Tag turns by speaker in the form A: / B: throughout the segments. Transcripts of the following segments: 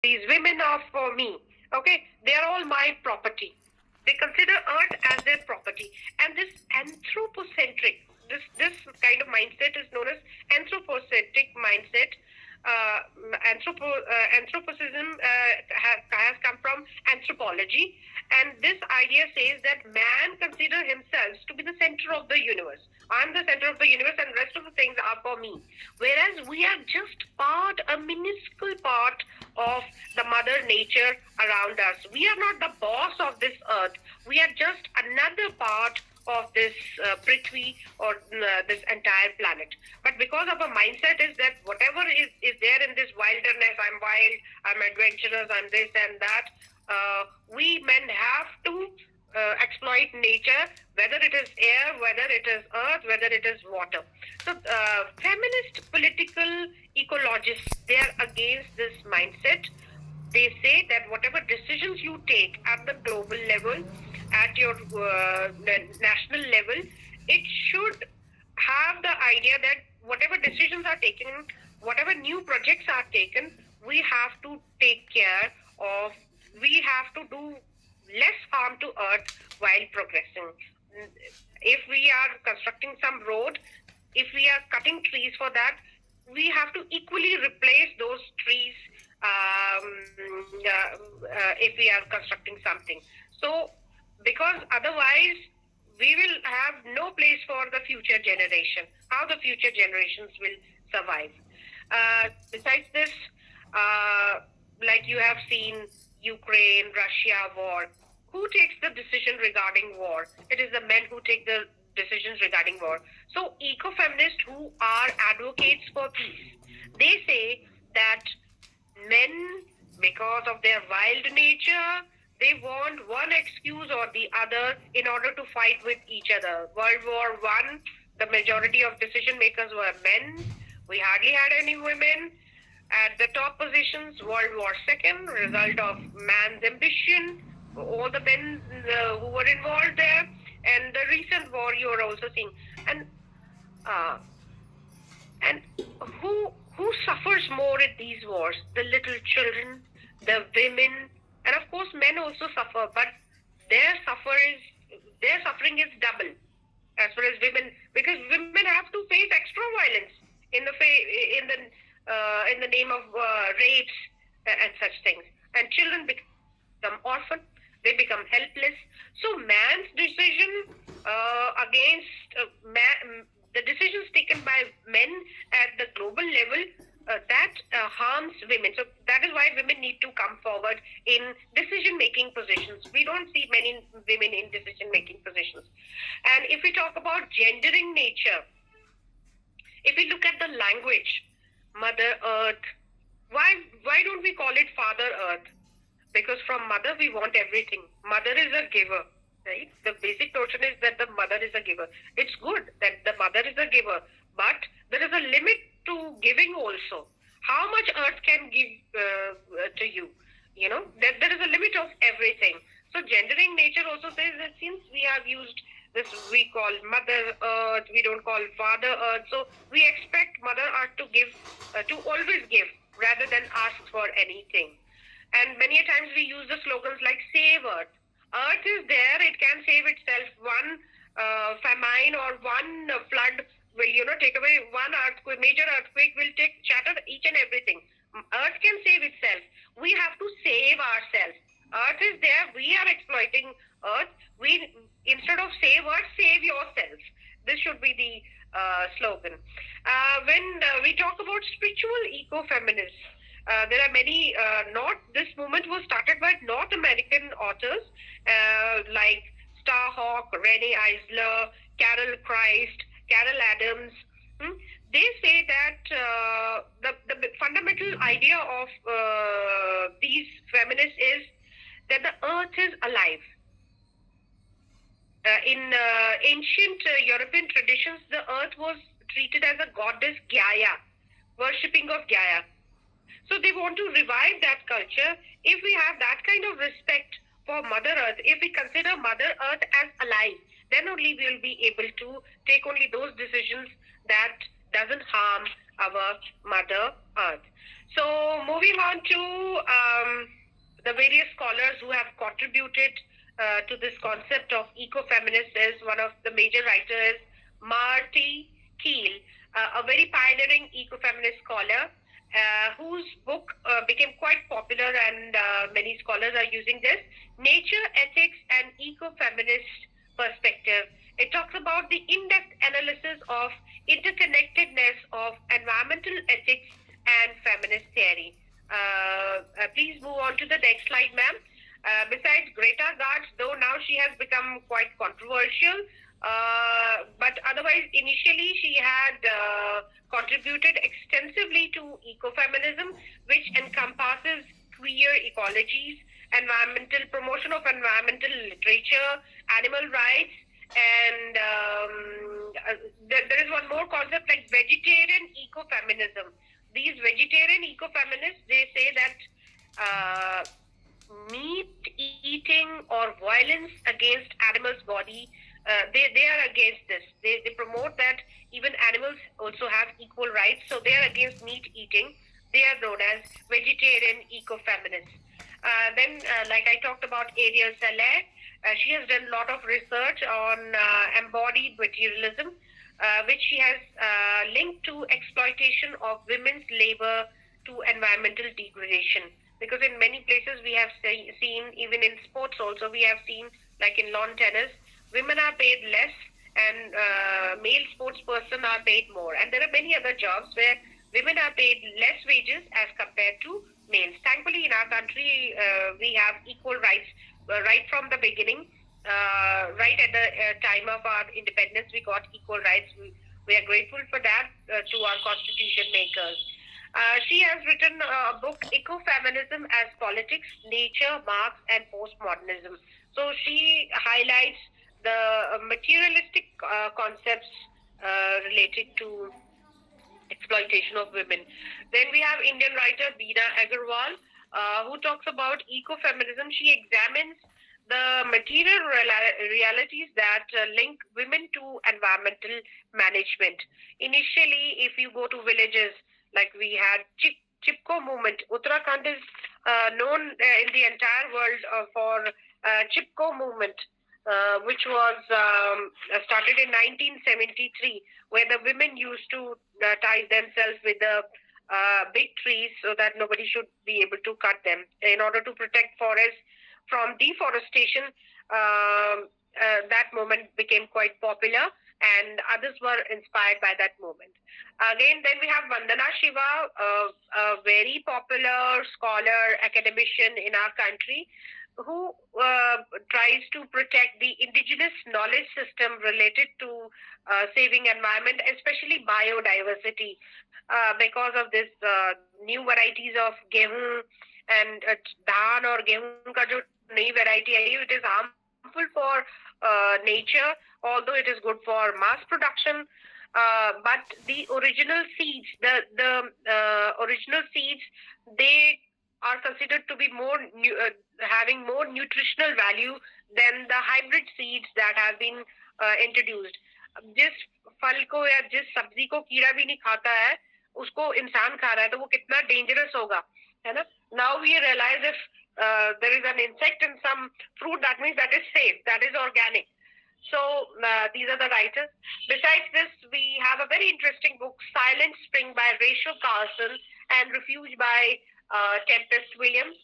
A: These women are for me. Okay, they are all my property. They consider earth as their property. And this anthropocentric, this kind of mindset is known as anthropocentric mindset. uh, Anthroposism has come from anthropology, and this idea says that man considers himself to be the center of the universe. I'm the center of the universe, and rest of the things are for me. Whereas we are just a minuscule part of the mother nature around us. We are not the boss of this earth. We are just another part of this Prithvi, or this entire planet. But because of a mindset is that whatever is there in this wilderness, I'm wild, I'm adventurous, I'm this and that, we men have to exploit nature, whether it is air, whether it is earth, whether it is water. So feminist political ecologists, they are against this mindset. They say that whatever decisions you take at the global level, at your national level, it should have the idea that whatever decisions are taken, whatever new projects are taken, we have to take care of, we have to do less harm to earth while progressing. If we are constructing some road, if we are cutting trees for that, we have to equally replace those trees, if we are constructing something. So, because otherwise we will have no place for the future generation. How the future generations will survive? Besides this, like you have seen Ukraine, Russia war. Who takes the decision regarding war? It is the men who take the decisions regarding war. So ecofeminists who are advocates for peace, they say that men, because of their wild nature, they want one excuse or the other in order to fight with each other. World War One, the majority of decision makers were men. We hardly had any women at the top positions. World War Second, result of man's ambition, all the men who were involved there, and the recent war you are also seeing. And uh, and who suffers more in these wars? The little children, the women, and of course men also suffer, but their suffer is their suffering is double as far as women, because women have to face extra violence in the in the name of rapes and such things, and children become orphan, they become helpless. So man's decision against the decisions taken by men at the global level, that harms women. So that is why women need to come forward in decision making positions. We don't see many women in decision making positions. And if we talk about gendering nature, if we look at the language, Mother Earth, why don't we call it Father Earth? Because from mother we want everything. Mother is a giver, right? The basic notion is that the mother is a giver. It's good that the mother is a giver, but there is a limit to giving also. How much earth can give to you? You know, there is a limit of everything. So gendering nature also says that since we have used this, we call mother earth, we don't call father earth. So we expect mother earth to give, to always give rather than ask for anything. And many a times we use the slogans like save earth. Earth is there, it can save itself. One famine or one flood will, take away one earthquake, major earthquake will take, shatter each and everything. Earth can save itself. We have to save ourselves. Earth is there, we are exploiting earth. We, instead of save earth, save yourself. This should be the slogan. When we talk about spiritual ecofeminists, there are many, this movement was started by North American authors like Starhawk, Renee Eisler, Carol Christ, Carol Adams. They say that the fundamental idea of these feminists is that the earth is alive. In ancient European traditions, the earth was treated as a goddess Gaia, worshipping of Gaia. So they want to revive that culture. If we have that kind of respect for Mother Earth, if we consider Mother Earth as alive, then only we will be able to take only those decisions that doesn't harm our Mother Earth. So, moving on to the various scholars who have contributed to this concept of ecofeminist is one of the major writers, Marty Keel, a very pioneering ecofeminist scholar whose book became quite popular, and many scholars are using this, Nature, Ethics and Ecofeminist Perspective. It talks about the in-depth analysis of interconnectedness of environmental ethics and feminist theory. Please move on to the next slide, ma'am. Besides Greta Garth, though now she has become quite controversial, but otherwise, initially she had contributed extensively to ecofeminism, which encompasses queer ecologies, environmental promotion of environmental literature, animal rights, and there is one more concept like vegetarian ecofeminism. These vegetarian ecofeminists, they say that meat eating or violence against animals' body, they are against this. They promote that even animals also have equal rights, so they are against meat eating. They are known as vegetarian ecofeminists. Like I talked about Ariel Saleh, she has done a lot of research on embodied materialism, which she has linked to exploitation of women's labor to environmental degradation. Because in many places we have seen, even in sports also, we have seen, like in lawn tennis, women are paid less and male sports person are paid more. And there are many other jobs where women are paid less wages as compared to males. Thankfully, in our country, we have equal rights right from the beginning. Right at the time of our independence, we got equal rights. We are grateful for that to our constitution makers. She has written a book, Ecofeminism as Politics, Nature, Marx, and Postmodernism. So she highlights the materialistic concepts related to exploitation of women. Then we have Indian writer Beena Agarwal, who talks about ecofeminism. She examines the material realities that link women to environmental management. Initially, if you go to villages, like we had Chipko movement. Uttarakhand is known in the entire world for Chipko movement, which was started in 1973, where the women used to tie themselves with the big trees so that nobody should be able to cut them in order to protect forests from deforestation. That movement became quite popular, and others were inspired by that movement. Again, then we have Vandana Shiva, a very popular scholar, academician in our country, who tries to protect the indigenous knowledge system related to saving environment, especially biodiversity, because of this new varieties of gehu and dhan or gehu ka jo nayi variety आई है, it is harmful for nature, although it is good for mass production. But the original seeds, the original seeds, they are considered to be having more nutritional value than the hybrid seeds that have been introduced. जिस फल को या जिस सब्जी को कीड़ा भी नहीं खाता है, उसको इंसान खा रहा है, तो वो कितना डेंजरस होगा, है ना? Now we realize if there is an insect in some fruit, that means that is safe, that is organic. So these are the writers. Besides this, we have a very interesting book, Silent Spring by Rachel Carson and Refuge by Tempest Williams.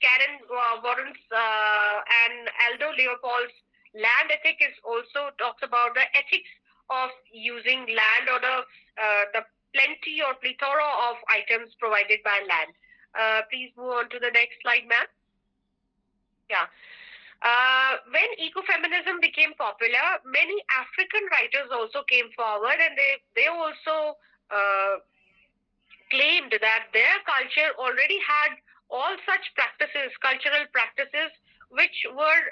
A: Karen Warren's and Aldo Leopold's Land Ethic is also talks about the ethics of using land, or the plenty or plethora of items provided by land. Please move on to the next slide, ma'am. Yeah. When ecofeminism became popular, many African writers also came forward, and they also claimed that their culture already had all such practices, cultural practices, which were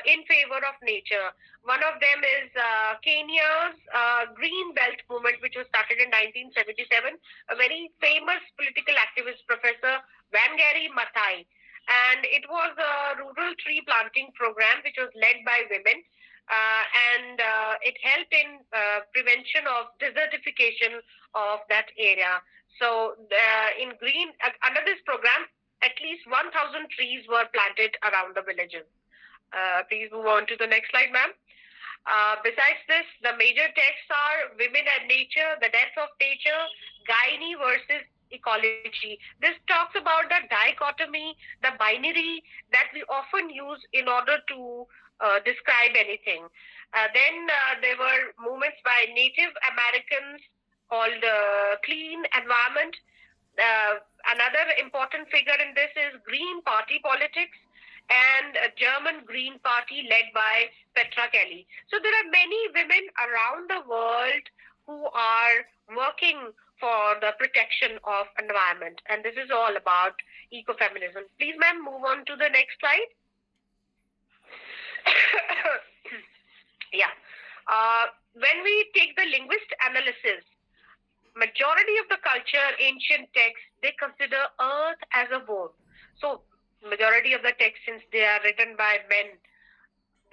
A: in favor of nature. One of them is Kenya's Green Belt movement, which was started in 1977. A very famous political activist, Professor Wangari Maathai. And it was a rural tree planting program which was led by women. and it helped in prevention of desertification of that area. So in green, under this program, at least 1,000 trees were planted around the villages. Please move on to the next slide, ma'am. Besides this, the major texts are Women and Nature, The Death of Nature, Gyne versus Ecology. This talks about the dichotomy, the binary that we often use in order to describe anything. Then there were movements by Native Americans called Clean Environment. Another important figure in this is Green Party politics and a German Green Party led by Petra Kelly. So there are many women around the world who are working for the protection of environment, and this is all about ecofeminism. Please, ma'am, move on to the next slide. Yeah. When we take the linguist analysis, majority of the culture, ancient texts, they consider earth as a womb. So majority of the texts, since they are written by men,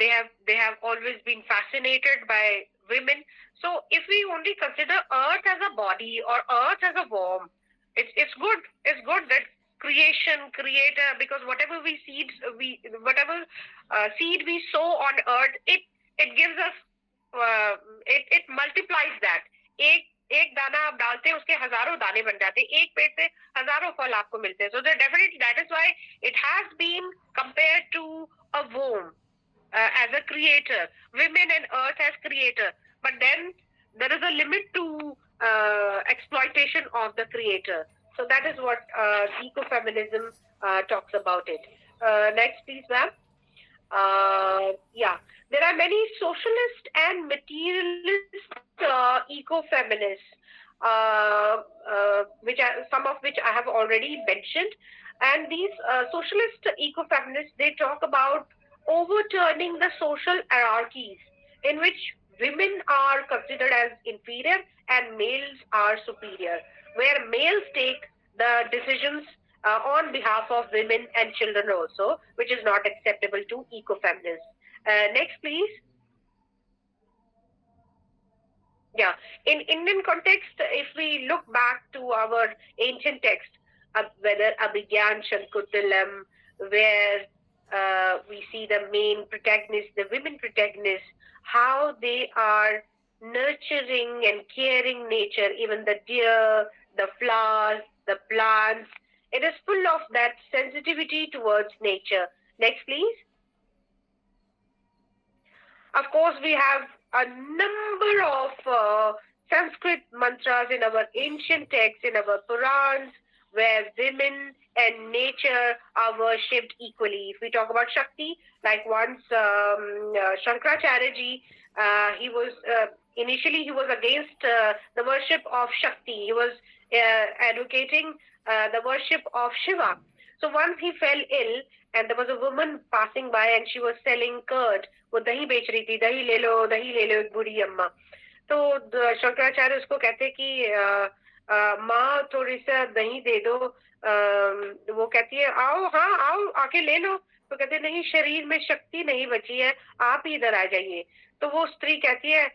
A: they have always been fascinated by women. So if we only consider earth as a body or earth as a womb, it's good that creation, creator, because whatever seed we sow on earth, it gives us it multiplies that. एक दाना आप डालते हैं, उसके हजारों दाने बन जाते हैं, एक पेड़ से हजारों फल आपको मिलते हैं. So definitely that is why it has been compared to a womb as a creator, women and earth as creator. But then there is a limit to exploitation of the creator. So that is what ecofeminism talks about it. Next, please, ma'am. Yeah, there are many socialist and materialist eco-feminists, some of which I have already mentioned. And these socialist eco-feminists, they talk about overturning the social hierarchies in which women are considered as inferior and males are superior, where males take the decisions on behalf of women and children also, which is not acceptable to ecofeminists. Next, please. Yeah, in Indian context, if we look back to our ancient text, whether Abhigyan Shankuntalam, where we see the main protagonists, the women protagonists, how they are nurturing and caring nature, even the deer, the flowers, the plants. It is full of that sensitivity towards nature. Next, please. Of course, we have a number of Sanskrit mantras in our ancient texts, in our Purans, where women and nature are worshipped equally. If we talk about Shakti, like once Shankaracharya ji, he was initially he was against the worship of Shakti. He was advocating the worship of Shiva. So once he fell ill, and there was a woman passing by, and she was selling curd. वो दही बेच रही थी, दही ले लो एक बूढ़ी अम्मा. तो शंकराचार्य उसको कहते कि माँ थोड़ी सा दही दे दो. वो कहती है आओ, हाँ आओ, आके ले लो. तो कहते नहीं, शरीर में शक्ति नहीं बची है, आप ही इधर आ जाइए. तो वो स्त्री कहती है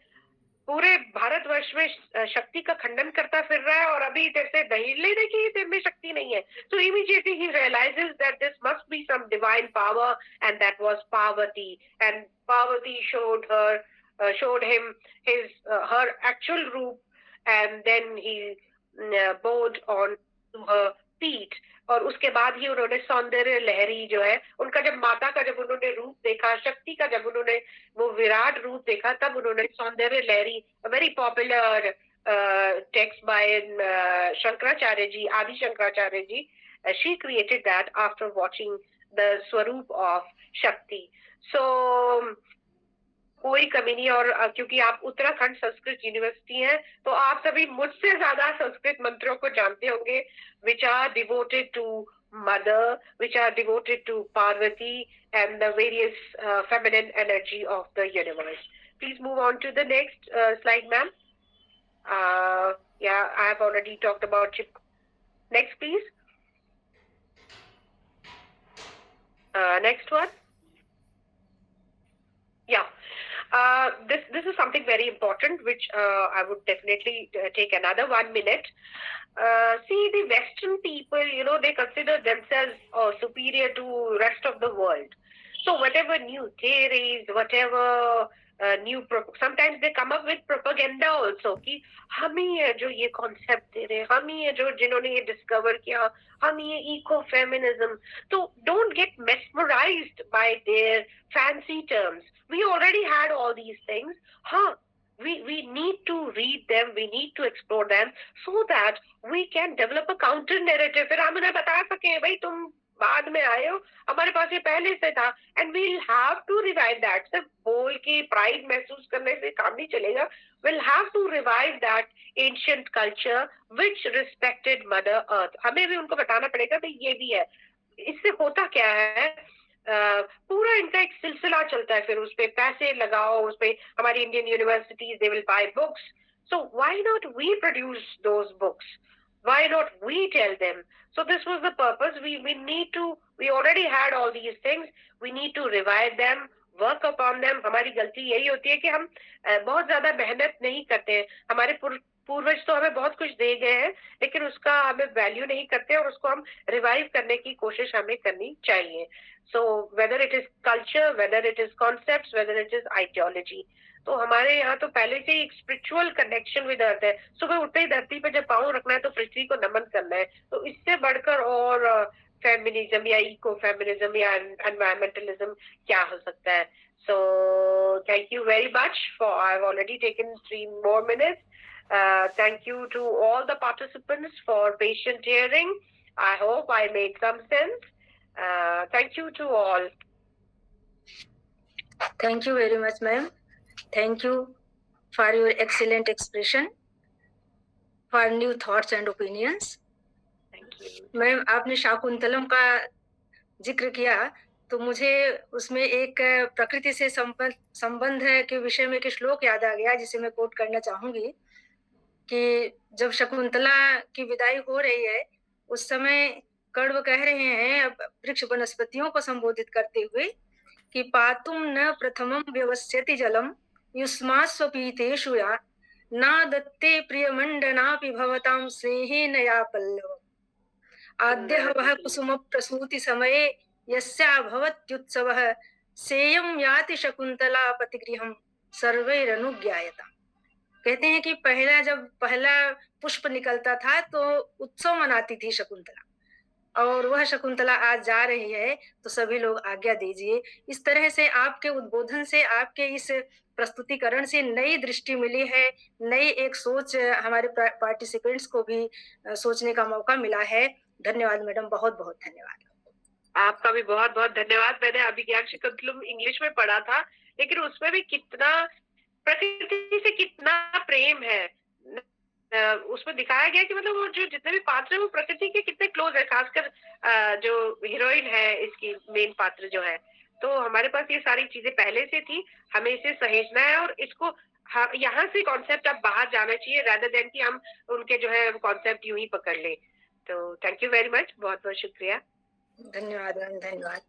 A: पूरे भारतवर्ष में शक्ति का खंडन करता फिर रहा है और अभी तेरे से दही लेने की तेरे में शक्ति नहीं है. So immediately he realizes that this must be some divine power, and that was Parvati. And Parvati showed him her actual roop, and then he bowed on to her feet. और उसके बाद ही उन्होंने सौंदर्य लहरी जो है उनका, जब माता का जब उन्होंने रूप देखा, शक्ति का जब उन्होंने वो विराट रूप देखा, तब उन्होंने Saundarya Lahari, very popular text by Shankaracharya ji, Adi Shankaracharya ji, she created that after watching the Swaroop of Shakti. So कोई कमी नहीं. और क्योंकि आप उत्तराखंड संस्कृत यूनिवर्सिटी हैं, तो आप सभी मुझसे ज्यादा संस्कृत मंत्रों को जानते होंगे, which are devoted to mother, which are devoted to Parvati and the various feminine energy of the universe. Please move on to the next slide, ma'am. Yeah, I have already talked about Chip. Next, please. Next one. Yeah. is something very important, which I would definitely take another 1 minute. See, the Western people, they consider themselves superior to rest of the world. So whatever new theories, whatever sometimes they come up with propaganda also कि हम ही है जो ये concept दे रहे हैं, हम ही है जो जिन्होंने ये discover किया, हम ही है eco-feminism. So don't get mesmerized by their fancy terms. We already had all these things. We need to read them, we need to explore them so that we can develop a counter narrative. फिर हम उन्हें बता सके भाई तुम बाद में आए हो, हमारे पास ये पहले से था, and we'll have to revive that. सिर्फ बोल के प्राइड महसूस करने से काम नहीं चलेगा. We'll have to revive that ancient culture which respected Mother Earth. हमें भी उनको बताना पड़ेगा कि ये भी है. इससे होता क्या है, पूरा इनका एक सिलसिला चलता है, फिर उस पे पैसे लगाओ, उस पे हमारी Indian universities they will buy books. So why not we produce those books? Why not we tell them? So this was the purpose. We already had all these things. We need to revive them, work upon them. हमारी गलती यही होती है कि हम बहुत ज्यादा मेहनत नहीं करते हैं. हमारे पूर्वज तो हमें बहुत कुछ दे गए हैं, लेकिन उसका हमें वैल्यू नहीं करते और उसको हम रिवाइव करने की कोशिश हमें करनी चाहिए. So whether it is culture, whether it is concepts, whether it is ideology. तो हमारे यहाँ तो पहले से एक स्पिरिचुअल कनेक्शन विद अर्थ है. सुबह उठते ही धरती पे जब पाँव रखना है तो पृथ्वी को नमन करना है. तो इससे बढ़कर और फेमिनिज्म या इको फेमिनिज्म या एनवायरमेंटलिज्म क्या हो सकता है. So thank you very much I've already taken 3 more minutes. Thank you to all the participants for patient hearing. I hope I made some sense. Thank you to all.
B: Thank you very much, ma'am. Thank you for your excellent expression, for new thoughts and opinions.
A: Thank you.
B: Ma'am, आपने शाकुंतलम का जिक्र किया तो मुझे उसमें एक प्रकृति से संबंध के विषय में एक श्लोक याद आ गया जिसे मैं कोट करना चाहूंगी कि जब शकुंतला की विदाई हो रही है उस समय कण्व कह रहे हैं वृक्ष वनस्पतियों को संबोधित करते हुए कि पातुम न प्रथमम व्यवस्थिति जलम युष्मास्वपीतेषु या न दत्ते प्रियमण्डनापि भवतां स्नेहेन या पल्लव आद्यः वः कुसुम प्रसूति समये यस्याभवत्युत्सवः सेयं याति शकुन्तला पतिगृहं सर्वैरनुज्ञायता. कहते हैं कि जब पहला पुष्प निकलता था तो उत्सव मनाती थी शकुंतला, और वह शकुंतला आज जा रही है तो सभी लोग आज्ञा दीजिए. इस तरह से आपके उद्बोधन से, आपके इस प्रस्तुतिकरण से नई दृष्टि मिली है, नई एक सोच हमारे पार्टिसिपेंट्स को भी सोचने का मौका मिला है. धन्यवाद मैडम, बहुत बहुत धन्यवाद.
A: आपका भी बहुत बहुत धन्यवाद. मैंने अभिज्ञान शाकुंतलम इंग्लिश में पढ़ा था, लेकिन उसमें भी कितना प्रकृति से कितना प्रेम है उसमें दिखाया गया कि मतलब वो जो जितने भी पात्र है वो प्रकृति के कितने क्लोज है. खासकर जो हीरोइन है इसकी मेन पात्र जो है, तो हमारे पास ये सारी चीजें पहले से थी, हमें इसे सहेजना है और इसको यहाँ से कॉन्सेप्ट अब बाहर जाना चाहिए rather than कि हम उनके जो है कॉन्सेप्ट यूं ही पकड़ ले. तो थैंक यू वेरी मच, बहुत बहुत शुक्रिया.
B: धन्यवाद.